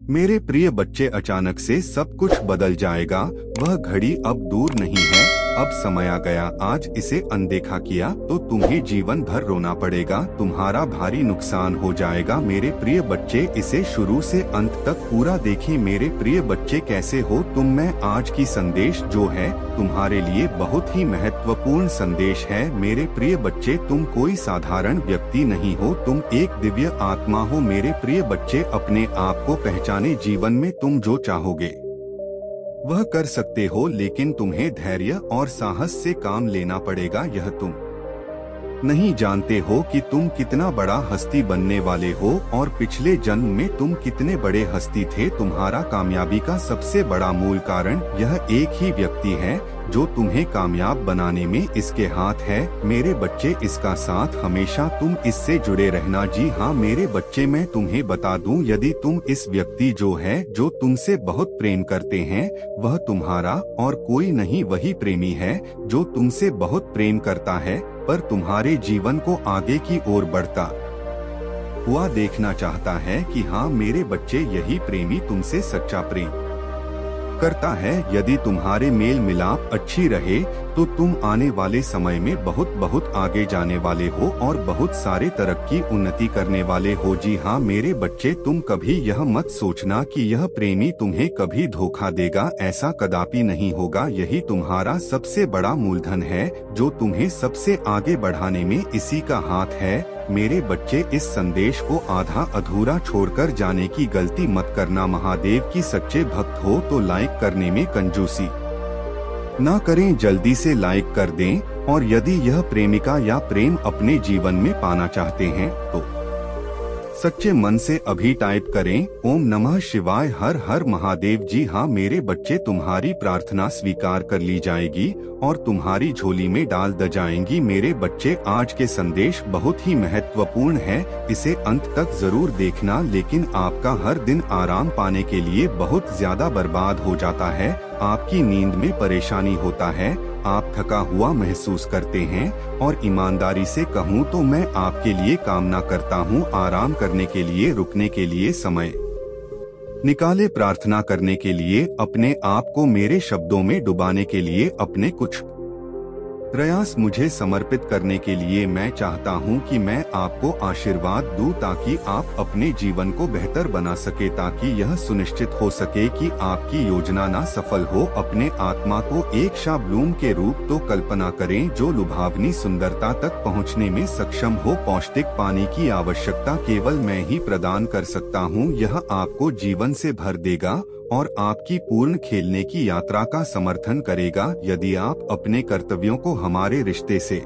मेरे प्रिय बच्चे, अचानक से सब कुछ बदल जाएगा। वह घड़ी अब दूर नहीं है, अब समय आ गया। आज इसे अनदेखा किया तो तुम्हें जीवन भर रोना पड़ेगा, तुम्हारा भारी नुकसान हो जाएगा। मेरे प्रिय बच्चे, इसे शुरू से अंत तक पूरा देखें। मेरे प्रिय बच्चे, कैसे हो तुम? मैं आज की संदेश जो है तुम्हारे लिए बहुत ही महत्वपूर्ण संदेश है। मेरे प्रिय बच्चे, तुम कोई साधारण व्यक्ति नहीं हो, तुम एक दिव्य आत्मा हो। मेरे प्रिय बच्चे, अपने आप को पहचाने। जीवन में तुम जो चाहोगे वह कर सकते हो, लेकिन तुम्हें धैर्य और साहस से काम लेना पड़ेगा। यह तुम नहीं जानते हो कि तुम कितना बड़ा हस्ती बनने वाले हो और पिछले जन्म में तुम कितने बड़े हस्ती थे। तुम्हारा कामयाबी का सबसे बड़ा मूल कारण यह एक ही व्यक्ति है जो तुम्हें कामयाब बनाने में इसके हाथ है। मेरे बच्चे, इसका साथ हमेशा तुम इससे जुड़े रहना। जी हाँ मेरे बच्चे, मैं तुम्हें बता दूं, यदि तुम इस व्यक्ति जो तुमसे बहुत प्रेम करते हैं, वह तुम्हारा और कोई नहीं वही प्रेमी है जो तुमसे बहुत प्रेम करता है पर तुम्हारे जीवन को आगे की ओर बढ़ता हुआ देखना चाहता है। कि हाँ मेरे बच्चे, यही प्रेमी तुमसे सच्चा प्रेम करता है। यदि तुम्हारे मेल मिलाप अच्छी रहे तो तुम आने वाले समय में बहुत बहुत आगे जाने वाले हो और बहुत सारे तरक्की उन्नति करने वाले हो। जी हाँ मेरे बच्चे, तुम कभी यह मत सोचना कि यह प्रेमी तुम्हें कभी धोखा देगा, ऐसा कदापि नहीं होगा। यही तुम्हारा सबसे बड़ा मूलधन है जो तुम्हें सबसे आगे बढ़ाने में इसी का हाथ है। मेरे बच्चे, इस संदेश को आधा अधूरा छोड़कर जाने की गलती मत करना। महादेव की सच्चे भक्त हो तो लाइक करने में कंजूसी ना करें, जल्दी से लाइक कर दें। और यदि यह प्रेमिका या प्रेम अपने जीवन में पाना चाहते हैं तो सच्चे मन से अभी टाइप करें ओम नमः शिवाय, हर हर महादेव। जी हाँ मेरे बच्चे, तुम्हारी प्रार्थना स्वीकार कर ली जाएगी और तुम्हारी झोली में डाल द जाएंगी। मेरे बच्चे, आज के संदेश बहुत ही महत्वपूर्ण है, इसे अंत तक जरूर देखना। लेकिन आपका हर दिन आराम पाने के लिए बहुत ज्यादा बर्बाद हो जाता है। आपकी नींद में परेशानी होता है, आप थका हुआ महसूस करते हैं और ईमानदारी से कहूँ तो मैं आपके लिए कामना करता हूँ आराम करने के लिए, रुकने के लिए समय निकाले, प्रार्थना करने के लिए, अपने आप को मेरे शब्दों में डुबाने के लिए, अपने कुछ प्रयास मुझे समर्पित करने के लिए। मैं चाहता हूं कि मैं आपको आशीर्वाद दूं ताकि आप अपने जीवन को बेहतर बना सके, ताकि यह सुनिश्चित हो सके कि आपकी योजना ना सफल हो। अपने आत्मा को एक शाबलूम के रूप तो कल्पना करें जो लुभावनी सुंदरता तक पहुंचने में सक्षम हो। पौष्टिक पानी की आवश्यकता केवल मैं ही प्रदान कर सकता हूं। यह आपको जीवन से भर देगा और आपकी पूर्ण खेलने की यात्रा का समर्थन करेगा। यदि आप अपने कर्तव्यों को हमारे रिश्ते से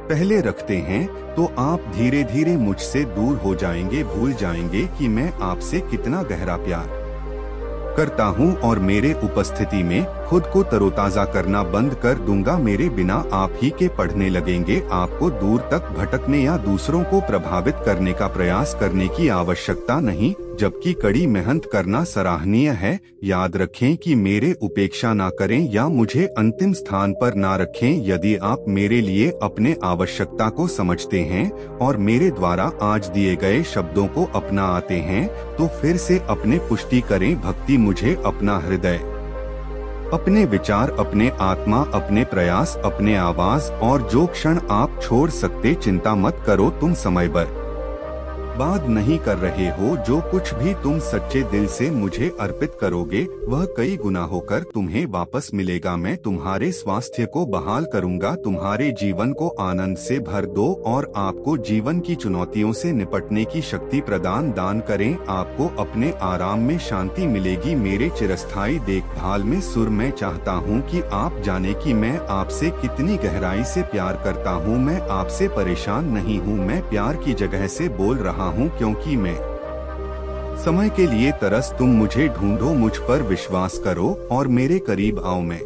पहले रखते हैं तो आप धीरे धीरे मुझसे दूर हो जाएंगे, भूल जाएंगे कि मैं आपसे कितना गहरा प्यार करता हूं और मेरे उपस्थिति में खुद को तरोताजा करना बंद कर दूंगा। मेरे बिना आप ही के पढ़ने लगेंगे। आपको दूर तक भटकने या दूसरों को प्रभावित करने का प्रयास करने की आवश्यकता नहीं, जबकि कड़ी मेहनत करना सराहनीय है। याद रखें कि मेरे उपेक्षा ना करें या मुझे अंतिम स्थान पर ना रखें। यदि आप मेरे लिए अपने आवश्यकता को समझते हैं और मेरे द्वारा आज दिए गए शब्दों को अपना आते हैं तो फिर से अपने पुष्टि करें। भक्ति मुझे अपना हृदय, अपने विचार, अपने आत्मा, अपने प्रयास, अपने आवाज और जो क्षण आप छोड़ सकते, चिंता मत करो, तुम समय बर्बाद नहीं कर रहे हो। जो कुछ भी तुम सच्चे दिल से मुझे अर्पित करोगे वह कई गुना होकर तुम्हें वापस मिलेगा। मैं तुम्हारे स्वास्थ्य को बहाल करूंगा, तुम्हारे जीवन को आनंद से भर दो और आपको जीवन की चुनौतियों से निपटने की शक्ति प्रदान करें। आपको अपने आराम में शांति मिलेगी। मेरे चिरस्थायी देखभाल में सुर, मैं चाहता हूँ कि आप जाने कि मैं आपसे कितनी गहराई से प्यार करता हूँ। मैं आपसे परेशान नहीं हूँ, मैं प्यार की जगह से बोल रहा हूँ क्योंकि मैं समय के लिए तरस। तुम मुझे ढूंढो, मुझ पर विश्वास करो और मेरे करीब आओ। मैं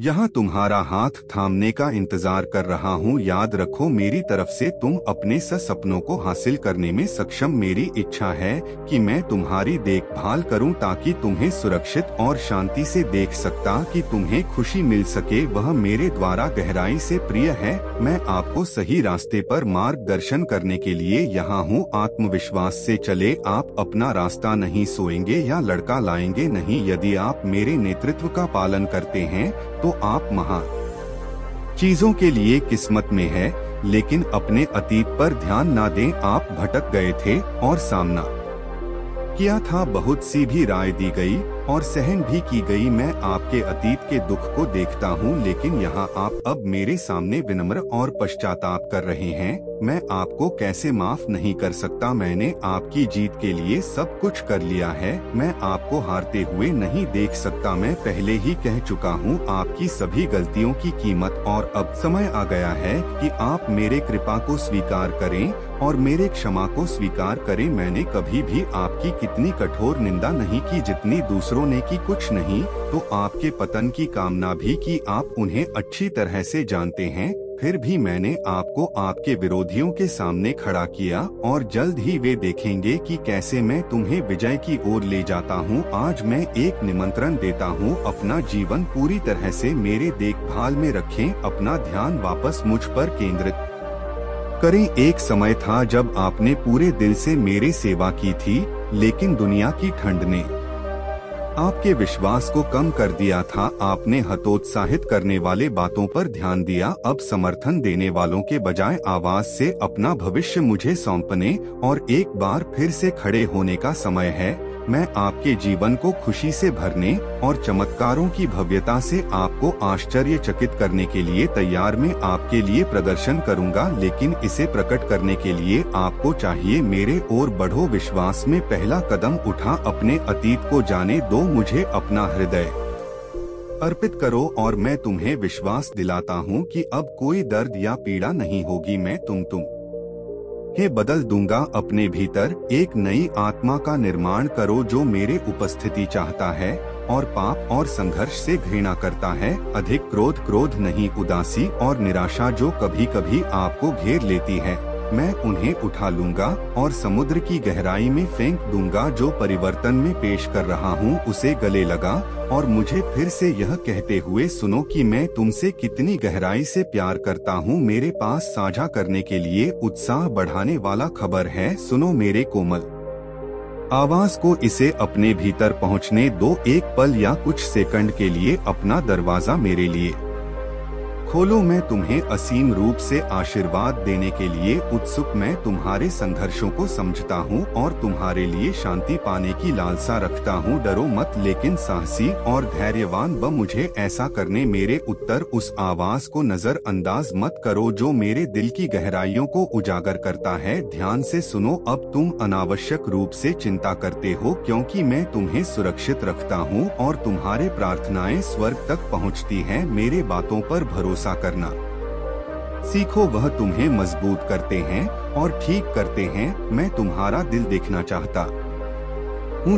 यहाँ तुम्हारा हाथ थामने का इंतजार कर रहा हूँ। याद रखो, मेरी तरफ से तुम अपने सपनों को हासिल करने में सक्षम। मेरी इच्छा है कि मैं तुम्हारी देखभाल करूँ ताकि तुम्हें सुरक्षित और शांति से देख सकता कि तुम्हें खुशी मिल सके। वह मेरे द्वारा गहराई से प्रिय है। मैं आपको सही रास्ते पर मार्गदर्शन करने के लिए यहाँ हूँ। आत्मविश्वास से चले, आप अपना रास्ता नहीं सोएंगे या लड़का लाएंगे नहीं। यदि आप मेरे नेतृत्व का पालन करते हैं तो आप महान चीजों के लिए किस्मत में है। लेकिन अपने अतीत पर ध्यान ना दें। आप भटक गए थे और सामना किया था, बहुत सी भी राय दी गई और सहन भी की गई। मैं आपके अतीत के दुख को देखता हूँ, लेकिन यहाँ आप अब मेरे सामने विनम्र और पश्चाताप कर रहे हैं। मैं आपको कैसे माफ नहीं कर सकता। मैंने आपकी जीत के लिए सब कुछ कर लिया है। मैं आपको हारते हुए नहीं देख सकता। मैं पहले ही कह चुका हूँ आपकी सभी गलतियों की कीमत, और अब समय आ गया है कि आप मेरे कृपा को स्वीकार करें और मेरे क्षमा को स्वीकार करें। मैंने कभी भी आपकी कितनी कठोर निंदा नहीं की जितनी दूसरों ने की। कुछ नहीं तो आपके पतन की कामना भी की। आप उन्हें अच्छी तरह से जानते हैं। फिर भी मैंने आपको आपके विरोधियों के सामने खड़ा किया और जल्द ही वे देखेंगे कि कैसे मैं तुम्हें विजय की ओर ले जाता हूँ। आज मैं एक निमंत्रण देता हूँ, अपना जीवन पूरी तरह से मेरे देखभाल में रखें। अपना ध्यान वापस मुझ पर केंद्रित करें। एक समय था जब आपने पूरे दिल से मेरी सेवा की थी, लेकिन दुनिया की ठंड ने आपके विश्वास को कम कर दिया था। आपने हतोत्साहित करने वाले बातों पर ध्यान दिया। अब समर्थन देने वालों के बजाय आवाज से अपना भविष्य मुझे सौंपने और एक बार फिर से खड़े होने का समय है। मैं आपके जीवन को खुशी से भरने और चमत्कारों की भव्यता से आपको आश्चर्यचकित करने के लिए तैयार। मैं आपके लिए प्रदर्शन करूंगा, लेकिन इसे प्रकट करने के लिए आपको चाहिए मेरे ओर बढ़ो। विश्वास में पहला कदम उठा। अपने अतीत को जाने दो, मुझे अपना हृदय अर्पित करो और मैं तुम्हें विश्वास दिलाता हूँ कि अब कोई दर्द या पीड़ा नहीं होगी। मैं तुम के बदल दूंगा। अपने भीतर एक नई आत्मा का निर्माण करो जो मेरे उपस्थिति चाहता है और पाप और संघर्ष से घृणा करता है। अधिक क्रोध नहीं, उदासी और निराशा जो कभी कभी आपको घेर लेती है, मैं उन्हें उठा लूंगा और समुद्र की गहराई में फेंक दूंगा। जो परिवर्तन में पेश कर रहा हूँ उसे गले लगा और मुझे फिर से यह कहते हुए सुनो कि मैं तुमसे कितनी गहराई से प्यार करता हूँ। मेरे पास साझा करने के लिए उत्साह बढ़ाने वाला खबर है। सुनो मेरे कोमल आवाज को, इसे अपने भीतर पहुँचने दो। एक पल या कुछ सेकंड के लिए अपना दरवाजा मेरे लिए खोलो। मैं तुम्हें असीम रूप से आशीर्वाद देने के लिए उत्सुक। मैं तुम्हारे संघर्षों को समझता हूँ और तुम्हारे लिए शांति पाने की लालसा रखता हूँ। डरो मत, लेकिन साहसी और धैर्यवान बन। मुझे ऐसा करने मेरे उत्तर। उस आवाज को नजरअंदाज मत करो जो मेरे दिल की गहराइयों को उजागर करता है। ध्यान से सुनो। अब तुम अनावश्यक रूप से चिंता करते हो क्योंकि मैं तुम्हें सुरक्षित रखता हूँ और तुम्हारे प्रार्थनाएं स्वर्ग तक पहुँचती हैं। मेरे बातों पर भरोसा करना सीखो, वह तुम्हें मजबूत करते हैं और ठीक करते हैं। मैं तुम्हारा दिल देखना चाहता हूँ।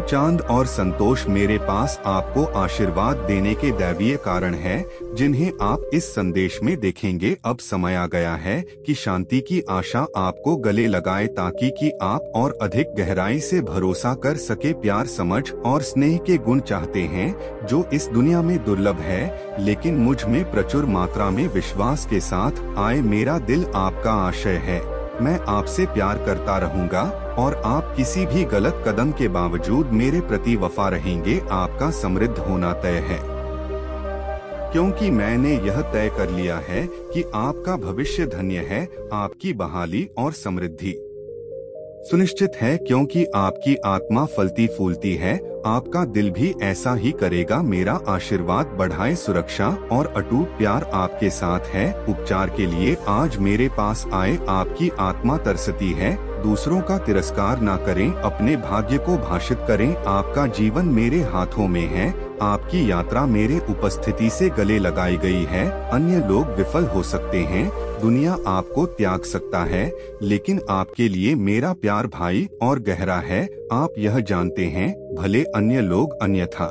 चांद और संतोष मेरे पास आपको आशीर्वाद देने के दैवीय कारण है जिन्हें आप इस संदेश में देखेंगे। अब समय आ गया है कि शांति की आशा आपको गले लगाए ताकि कि आप और अधिक गहराई से भरोसा कर सके। प्यार, समझ और स्नेह के गुण चाहते हैं जो इस दुनिया में दुर्लभ है, लेकिन मुझ में प्रचुर मात्रा में विश्वास के साथ आए। मेरा दिल आपका आशय है। मैं आपसे प्यार करता रहूंगा और आप किसी भी गलत कदम के बावजूद मेरे प्रति वफा रहेंगे। आपका समृद्ध होना तय है क्योंकि मैंने यह तय कर लिया है कि आपका भविष्य धन्य है। आपकी बहाली और समृद्धि सुनिश्चित है क्योंकि आपकी आत्मा फलती फूलती है। आपका दिल भी ऐसा ही करेगा। मेरा आशीर्वाद बढ़ाए, सुरक्षा और अटूट प्यार आपके साथ है। उपचार के लिए आज मेरे पास आए। आपकी आत्मा तरसती है। दूसरों का तिरस्कार ना करें, अपने भाग्य को भाषित करें। आपका जीवन मेरे हाथों में है। आपकी यात्रा मेरे उपस्थिति से गले लगाई गई है। अन्य लोग विफल हो सकते हैं, दुनिया आपको त्याग सकता है, लेकिन आपके लिए मेरा प्यार भाई और गहरा है। आप यह जानते हैं, भले अन्य लोग अन्यथा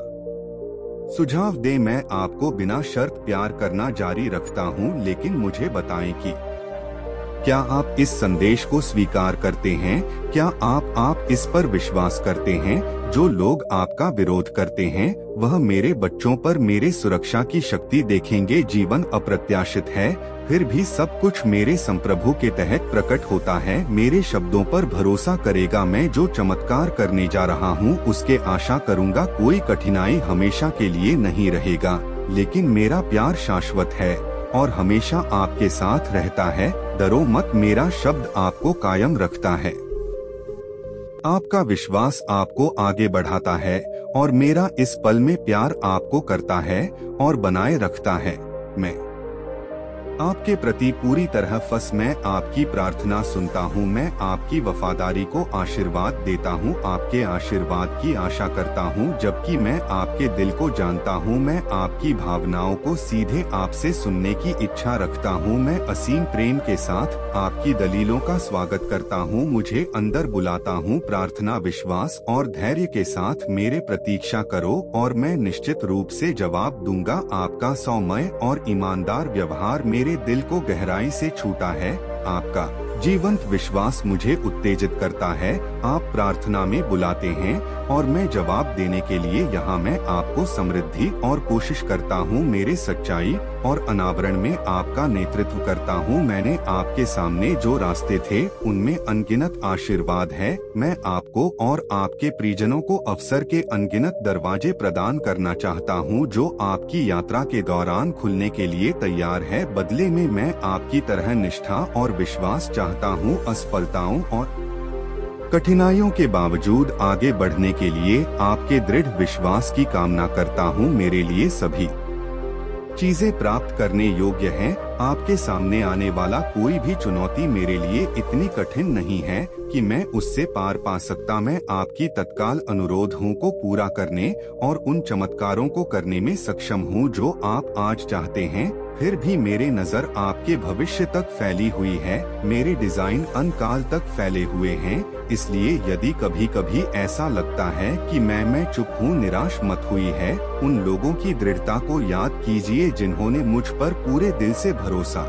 सुझाव दे। मैं आपको बिना शर्त प्यार करना जारी रखता हूँ, लेकिन मुझे बताएं कि क्या आप इस संदेश को स्वीकार करते हैं? क्या आप इस पर विश्वास करते हैं? जो लोग आपका विरोध करते हैं वह मेरे बच्चों पर मेरे सुरक्षा की शक्ति देखेंगे। जीवन अप्रत्याशित है, फिर भी सब कुछ मेरे संप्रभु के तहत प्रकट होता है। मेरे शब्दों पर भरोसा करेगा। मैं जो चमत्कार करने जा रहा हूँ उसके आशा करूँगा। कोई कठिनाई हमेशा के लिए नहीं रहेगा, लेकिन मेरा प्यार शाश्वत है और हमेशा आपके साथ रहता है। डरो मत, मेरा शब्द आपको कायम रखता है। आपका विश्वास आपको आगे बढ़ाता है और मेरा इस पल में प्यार आपको करता है और बनाए रखता है। मैं आपके प्रति पूरी तरह फंस, मैं आपकी प्रार्थना सुनता हूँ। मैं आपकी वफादारी को आशीर्वाद देता हूँ, आपके आशीर्वाद की आशा करता हूँ, जबकि मैं आपके दिल को जानता हूँ। मैं आपकी भावनाओं को सीधे आपसे सुनने की इच्छा रखता हूँ। मैं असीम प्रेम के साथ आपकी दलीलों का स्वागत करता हूँ। मुझे अंदर बुलाता हूँ। प्रार्थना, विश्वास और धैर्य के साथ मेरे प्रतीक्षा करो और मैं निश्चित रूप से जवाब दूंगा। आपका सौम्य और ईमानदार व्यवहार मेरे दिल को गहराई से छूता है। आपका जीवंत विश्वास मुझे उत्तेजित करता है। आप प्रार्थना में बुलाते हैं और मैं जवाब देने के लिए यहाँ। मैं आपको समृद्धि और कोशिश करता हूँ। मेरे सच्चाई और अनावरण में आपका नेतृत्व करता हूँ। मैंने आपके सामने जो रास्ते थे उनमें अनगिनत आशीर्वाद है। मैं आपको और आपके परिजनों को अवसर के अनगिनत दरवाजे प्रदान करना चाहता हूँ, जो आपकी यात्रा के दौरान खुलने के लिए तैयार है। बदले में मैं आपकी तरह निष्ठा और विश्वास चाहता हूँ। असफलताओं और कठिनाइयों के बावजूद आगे बढ़ने के लिए आपके दृढ़ विश्वास की कामना करता हूँ। मेरे लिए सभी चीजें प्राप्त करने योग्य हैं। आपके सामने आने वाला कोई भी चुनौती मेरे लिए इतनी कठिन नहीं है कि मैं उससे पार पा सकता। मैं आपकी तत्काल अनुरोधों को पूरा करने और उन चमत्कारों को करने में सक्षम हूँ जो आप आज चाहते हैं। फिर भी मेरे नजर आपके भविष्य तक फैली हुई है। मेरे डिजाइन अनकाल तक फैले हुए हैं। इसलिए यदि कभी कभी ऐसा लगता है कि मैं चुप हूँ, निराश मत हुई है। उन लोगों की दृढ़ता को याद कीजिए जिन्होंने मुझ पर पूरे दिल से भरोसा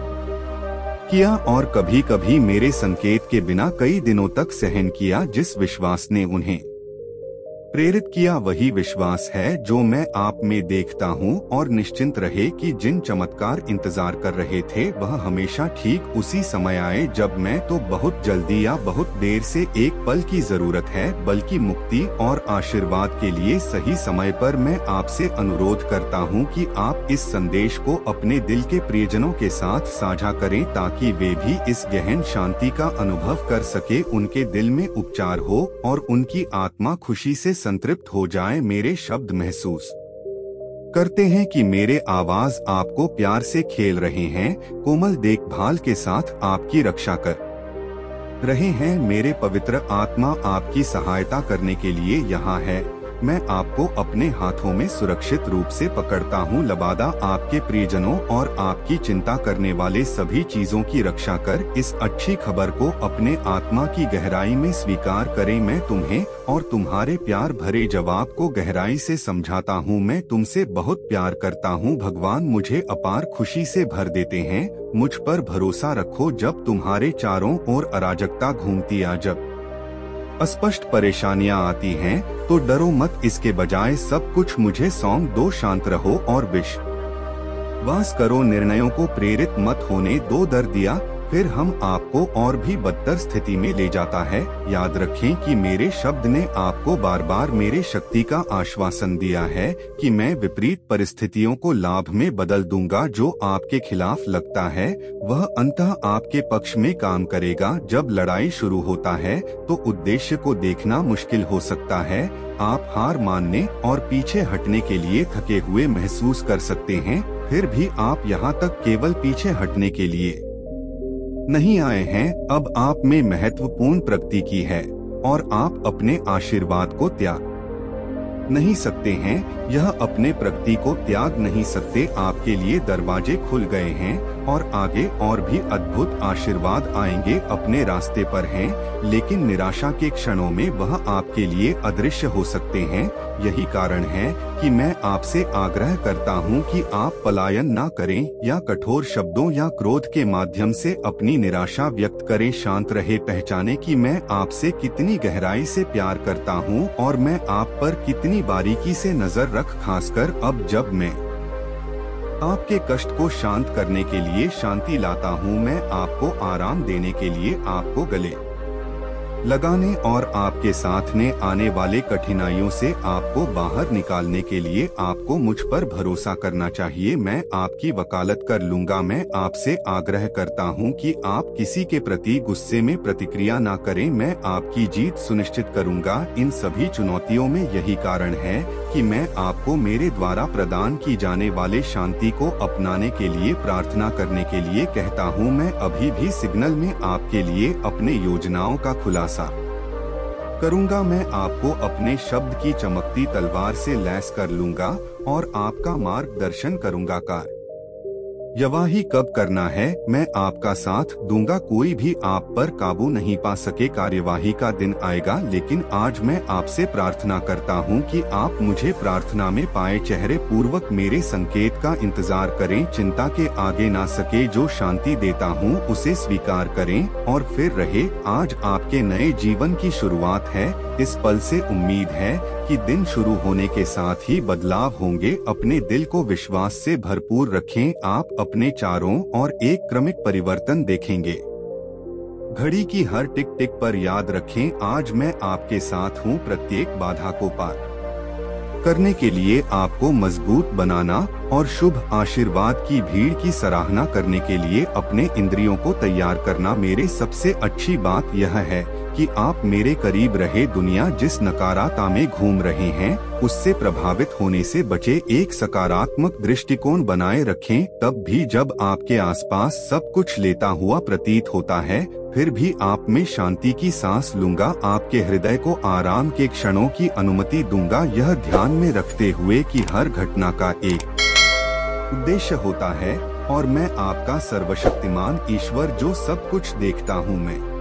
किया और कभी कभी मेरे संकेत के बिना कई दिनों तक सहन किया। जिस विश्वास ने उन्हें प्रेरित किया वही विश्वास है जो मैं आप में देखता हूँ। और निश्चिंत रहे कि जिन चमत्कार इंतजार कर रहे थे वह हमेशा ठीक उसी समय आए जब मैं तो बहुत जल्दी या बहुत देर से एक पल की जरूरत है, बल्कि मुक्ति और आशीर्वाद के लिए सही समय पर। मैं आपसे अनुरोध करता हूँ कि आप इस संदेश को अपने दिल के प्रियजनों के साथ साझा करें ताकि वे भी इस गहन शांति का अनुभव कर सके, उनके दिल में उपचार हो और उनकी आत्मा खुशी से संतृप्त हो जाए। मेरे शब्द महसूस करते हैं कि मेरे आवाज आपको प्यार से खेल रहे हैं, कोमल देखभाल के साथ आपकी रक्षा कर रहे हैं। मेरे पवित्र आत्मा आपकी सहायता करने के लिए यहाँ है। मैं आपको अपने हाथों में सुरक्षित रूप से पकड़ता हूँ। लबादा आपके प्रियजनों और आपकी चिंता करने वाले सभी चीजों की रक्षा कर। इस अच्छी खबर को अपने आत्मा की गहराई में स्वीकार करें। मैं तुम्हें और तुम्हारे प्यार भरे जवाब को गहराई से समझाता हूँ। मैं तुमसे बहुत प्यार करता हूँ। भगवान मुझे अपार खुशी से भर देते हैं। मुझ पर भरोसा रखो जब तुम्हारे चारों ओर अराजकता घूमती आ, जब अस्पष्ट परेशानियां आती हैं, तो डरो मत। इसके बजाय सब कुछ मुझे सौंप दो। शांत रहो और विश्वास करो। निर्णयों को प्रेरित मत होने दो। डर दिया फिर हम आपको और भी बदतर स्थिति में ले जाता है। याद रखें कि मेरे शब्द ने आपको बार बार मेरे शक्ति का आश्वासन दिया है कि मैं विपरीत परिस्थितियों को लाभ में बदल दूंगा। जो आपके खिलाफ लगता है वह अंततः आपके पक्ष में काम करेगा। जब लड़ाई शुरू होता है तो उद्देश्य को देखना मुश्किल हो सकता है। आप हार मानने और पीछे हटने के लिए थके हुए महसूस कर सकते हैं, फिर भी आप यहाँ तक केवल पीछे हटने के लिए नहीं आए हैं। अब आप में महत्वपूर्ण प्रगति की है और आप अपने आशीर्वाद को त्याग नहीं सकते हैं। यह अपने प्रगति को त्याग नहीं सकते। आपके लिए दरवाजे खुल गए हैं। और आगे और भी अद्भुत आशीर्वाद आएंगे अपने रास्ते पर हैं, लेकिन निराशा के क्षणों में वह आपके लिए अदृश्य हो सकते हैं। यही कारण है कि मैं आपसे आग्रह करता हूं कि आप पलायन ना करें या कठोर शब्दों या क्रोध के माध्यम से अपनी निराशा व्यक्त करें। शांत रहे, पहचाने कि मैं आपसे कितनी गहराई से प्यार करता हूं और मैं आप पर कितनी बारीकी से नजर रख, खासकर अब जब मैं आपके कष्ट को शांत करने के लिए शांति लाता हूँ। मैं आपको आराम देने के लिए आपको गले लगाने और आपके साथ में आने वाले कठिनाइयों से आपको बाहर निकालने के लिए आपको मुझ पर भरोसा करना चाहिए। मैं आपकी वकालत कर लूंगा। मैं आपसे आग्रह करता हूं कि आप किसी के प्रति गुस्से में प्रतिक्रिया ना करें। मैं आपकी जीत सुनिश्चित करूंगा। इन सभी चुनौतियों में यही कारण है कि मैं आपको मेरे द्वारा प्रदान की जाने वाले शांति को अपनाने के लिए प्रार्थना करने के लिए कहता हूं। मैं अभी भी सिग्नल में आपके लिए अपने योजनाओं का खुलासा करूंगा। मैं आपको अपने शब्द की चमकती तलवार से लैस कर लूंगा और आपका मार्गदर्शन करूंगा। यवाही कब करना है, मैं आपका साथ दूंगा। कोई भी आप पर काबू नहीं पा सके। कार्यवाही का दिन आएगा, लेकिन आज मैं आपसे प्रार्थना करता हूं कि आप मुझे प्रार्थना में पाए चेहरे पूर्वक मेरे संकेत का इंतजार करें। चिंता के आगे ना सके। जो शांति देता हूं उसे स्वीकार करें और फिर रहे। आज आपके नए जीवन की शुरुआत है। इस पल से उम्मीद है कि दिन शुरू होने के साथ ही बदलाव होंगे। अपने दिल को विश्वास से भरपूर रखें। आप अपने चारों ओर एक क्रमिक परिवर्तन देखेंगे। घड़ी की हर टिक टिक पर याद रखें, आज मैं आपके साथ हूँ। प्रत्येक बाधा को पार करने के लिए आपको मजबूत बनाना और शुभ आशीर्वाद की भीड़ की सराहना करने के लिए अपने इंद्रियों को तैयार करना। मेरे सबसे अच्छी बात यह है कि आप मेरे करीब रहे। दुनिया जिस नकारात्मकता में घूम रहे हैं उससे प्रभावित होने से बचे। एक सकारात्मक दृष्टिकोण बनाए रखें। तब भी जब आपके आसपास सब कुछ लेता हुआ प्रतीत होता है, फिर भी आप में शांति की सांस लूंगा। आपके हृदय को आराम के क्षणों की अनुमति दूंगा। यह ध्यान में रखते हुए कि हर घटना का एक उद्देश्य होता है और मैं आपका सर्वशक्तिमान ईश्वर जो सब कुछ देखता हूँ, मैं